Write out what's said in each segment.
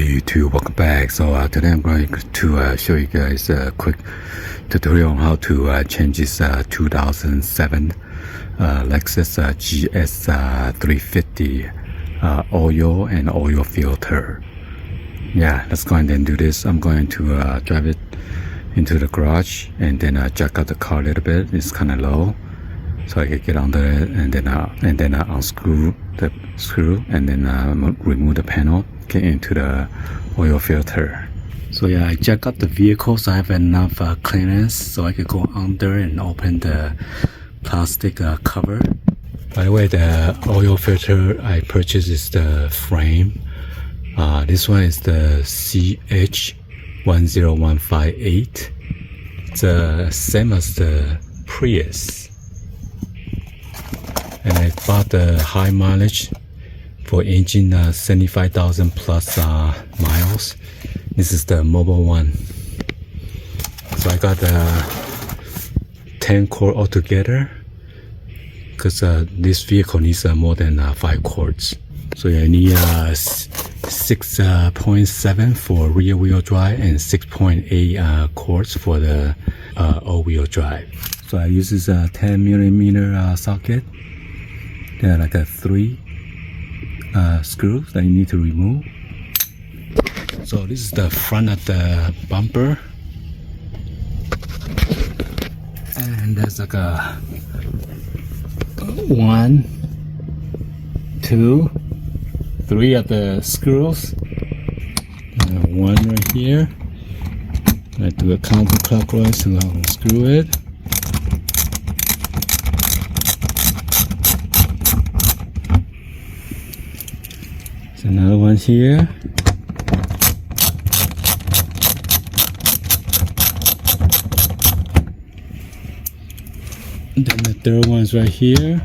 Hey YouTube, welcome back. So today I'm going to show you guys a quick tutorial on how to change this 2007 Lexus GS350 oil and oil filter. Yeah, let's go ahead and do this. I'm going to drive it into the garage and then jack out the car a little bit. It's kind of low, so I can get under it and then unscrew the screw and then remove the panel, get into the oil filter. So yeah, I jack up the vehicle so I have enough clearance so I could go under and open the plastic cover. By the way, the oil filter I purchased is the frame. This one is the CH10158. It's the same as the Prius. And I bought the high mileage for engine, 75,000 plus miles. This is the mobile one. So I got 10 cord altogether because this vehicle needs more than 5 cords. So yeah, I need 6.7 for rear wheel drive and 6.8 cords for the all-wheel drive. So I use this 10mm socket. There are like 3 screws that you need to remove. So this is the front of the bumper, and there's like 1, 2, 3 of the screws, and 1 right here. I do a counterclockwise to unscrew it. Another one here. And then the third one is right here.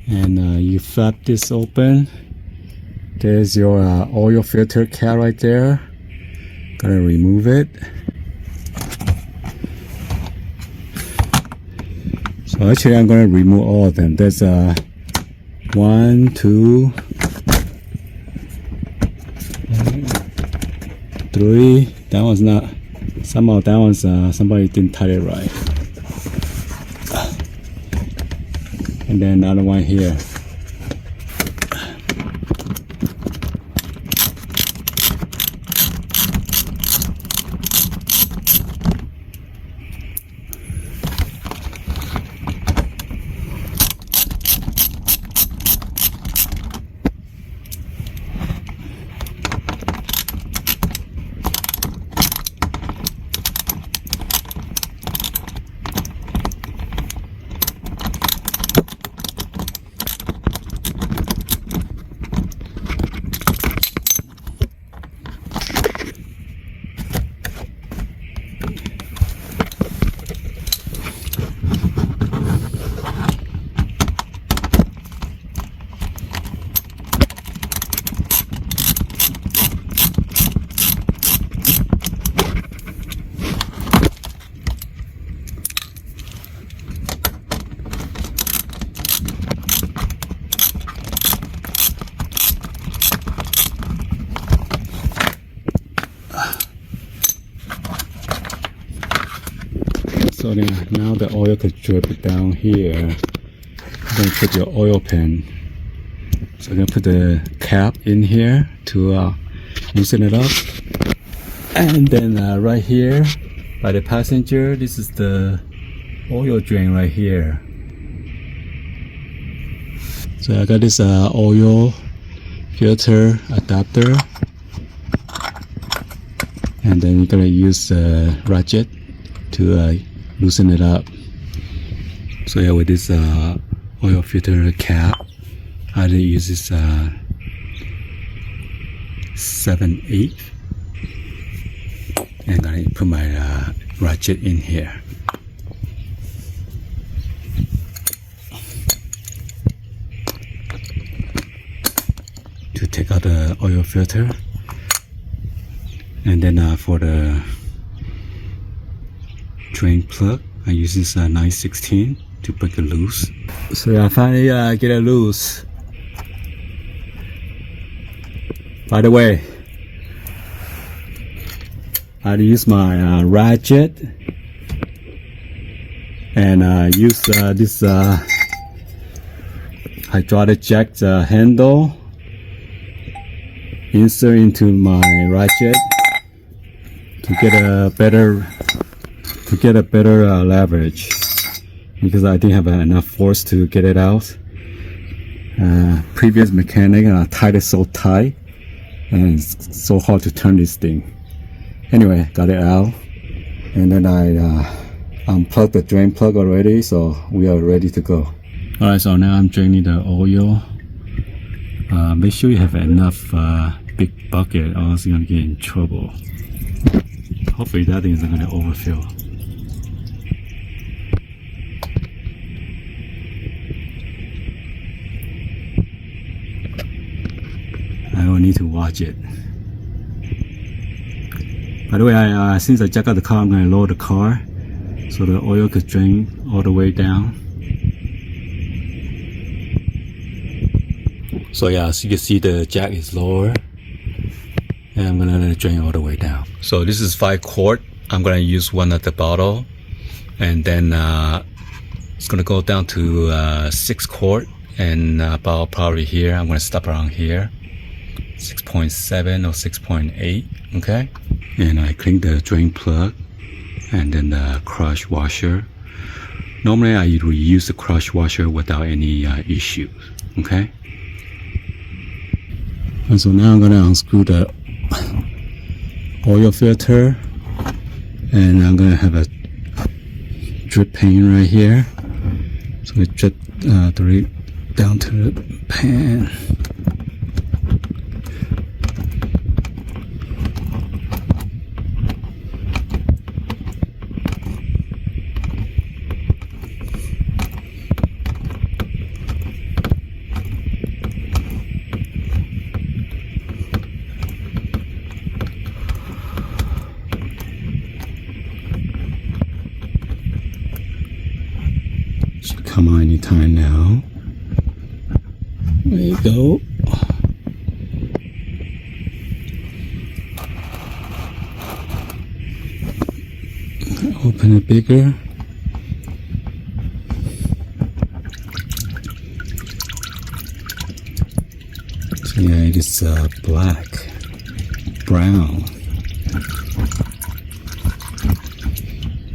And you flap this open. There's your oil filter cap right there. Gonna remove it. So actually I'm going to remove all of them. There's 1, 2, 3. That one's not, somehow that one's somebody didn't tie it right. And then another one here. So then now the oil could drip down here. You're going to put your oil pan. So I'm going to put the cap in here to loosen it up. And then right here by the passenger, this is the oil drain right here. So I got this oil filter adapter. And then you're going to use the ratchet to loosen it up. So yeah, with this oil filter cap, I use this 7/8, and I put my ratchet in here. To take out the oil filter, and then for the drain plug, I use this 9/16 to break it loose. So I finally get it loose. By the way, I use my ratchet and use this hydraulic jack handle, insert into my ratchet to get a better leverage, because I didn't have enough force to get it out. Previous mechanic tied it so tight, and it's so hard to turn this thing. Anyway, got it out, and then I unplugged the drain plug already, so we are ready to go. Alright, so now I'm draining the oil. Make sure you have enough big bucket, or else you're gonna get in trouble. Hopefully that thing isn't gonna overfill. I will need to watch it. By the way, since I jacked out the car, I'm gonna lower the car so the oil could drain all the way down. So yeah, as you can see, the jack is lower, and I'm gonna let it drain all the way down. So this is 5 quart. I'm gonna use one at the bottle, and then it's gonna go down to 6 quart, and about probably here. I'm gonna stop around here, 6.7 or 6.8. Okay, and I clean the drain plug and then the crush washer. Normally I would use the crush washer without any issues. Okay. And so now I'm gonna unscrew the oil filter, and I'm gonna have a drip pan right here, so it drip directly down to the pan. Come on anytime now. There you go. Open it bigger. So yeah, it is black, brown.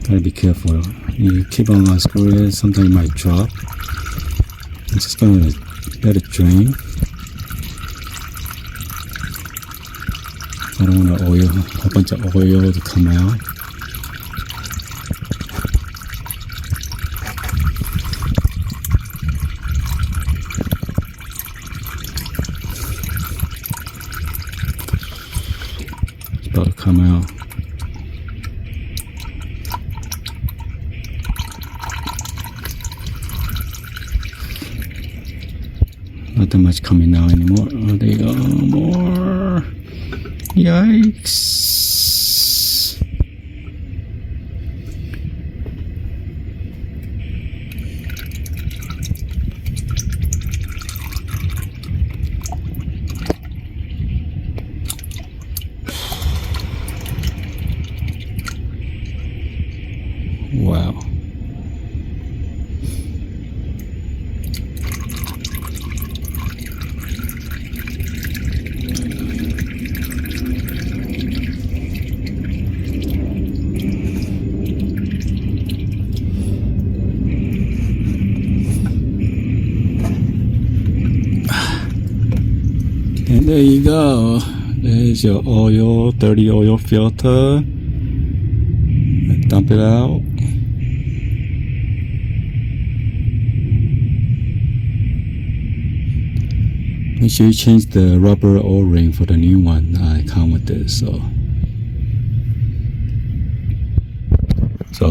Gotta be careful. You keep on unscrewing it, sometimes it might drop. I'm just gonna let it drain. I don't want a bunch of oil to come out. It's about to come out. Not that much coming out anymore. Oh, there you go. More. Yikes. Wow. And there you go. There's your oil, dirty oil filter. Dump it out. Make sure you change the rubber O-ring for the new one. I come with this, so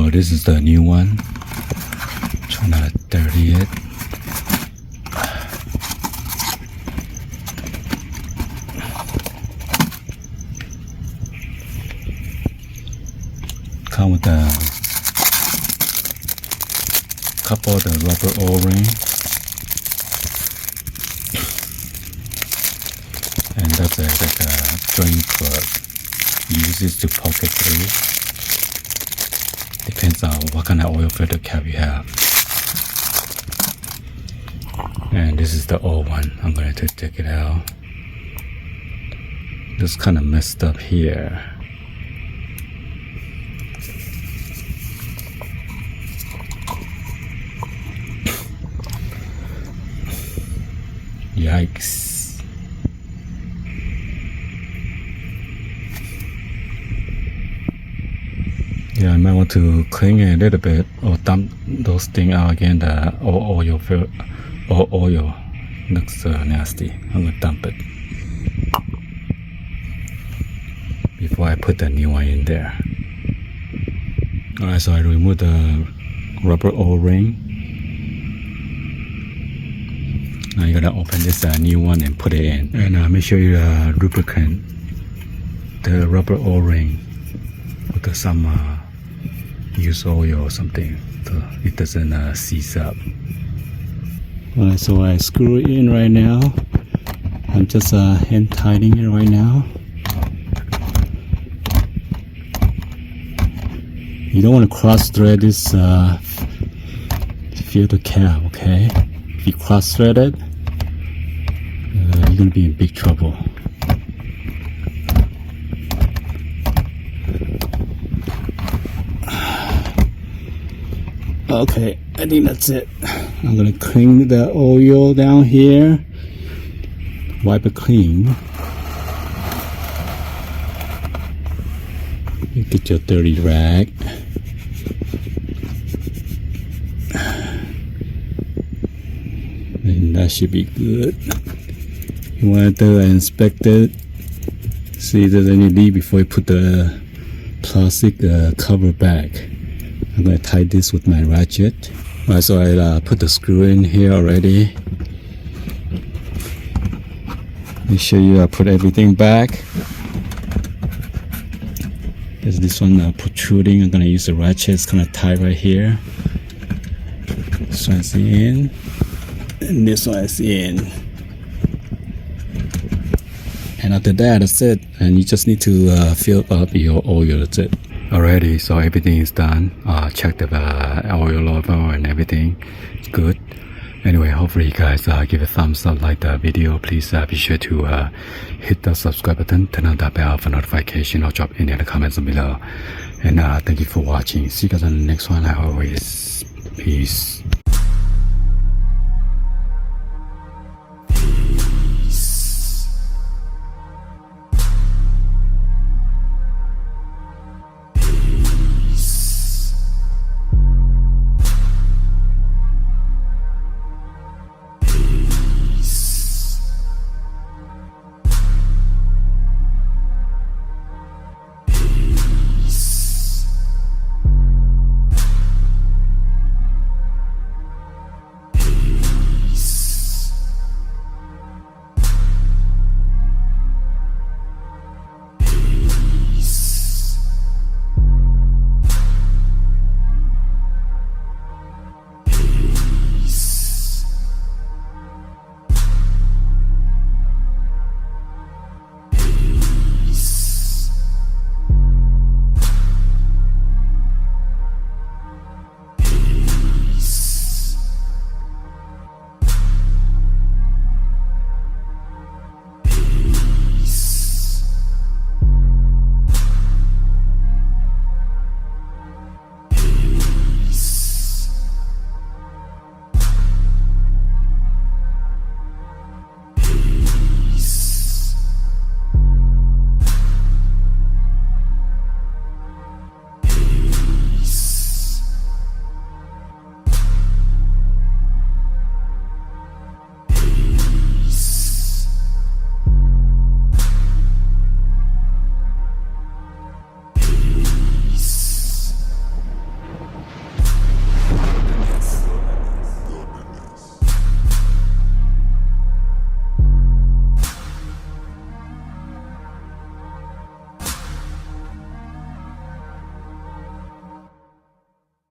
this is the new one. Try not to dirty it. couple of the rubber O-ring, and that's like a joint plug. Use this to pocket through. Depends on what kind of oil filter cap you have. And this is the old one. I'm going to take it out. This kind of messed up here. Yikes. Yeah, I might want to clean it a little bit or dump those things out again. The oil looks nasty. I'm gonna dump it before I put the new one in there. Alright, so I removed the rubber O-ring. Now you're gonna open this new one and put it in. And make sure you lubricant the rubber O-ring with some used oil or something so it doesn't seize up. Alright, so I screw it in right now. I'm just hand tightening it right now. You don't want to cross thread this filter cap, okay? If you cross thread it, you're gonna be in big trouble. Okay, I think that's it. I'm gonna clean the oil down here. Wipe it clean. You get your dirty rag. And that should be good. You want to inspect it. See if there's any leak before you put the plastic cover back. I'm going to tie this with my ratchet. Alright, so I put the screw in here already. Make sure you put everything back. There's this one protruding. I'm going to use the ratchet. It's kind of tight right here. This one's in. And this one is in. And after that, that's it. And you just need to fill up your oil. That's it. Alrighty, so everything is done. Check the oil level and everything. It's good. Anyway, hopefully you guys give a thumbs up, like the video. Please be sure to hit the subscribe button, turn on the bell for notification, or drop any other comments below. And thank you for watching. See you guys on the next one. As always, peace.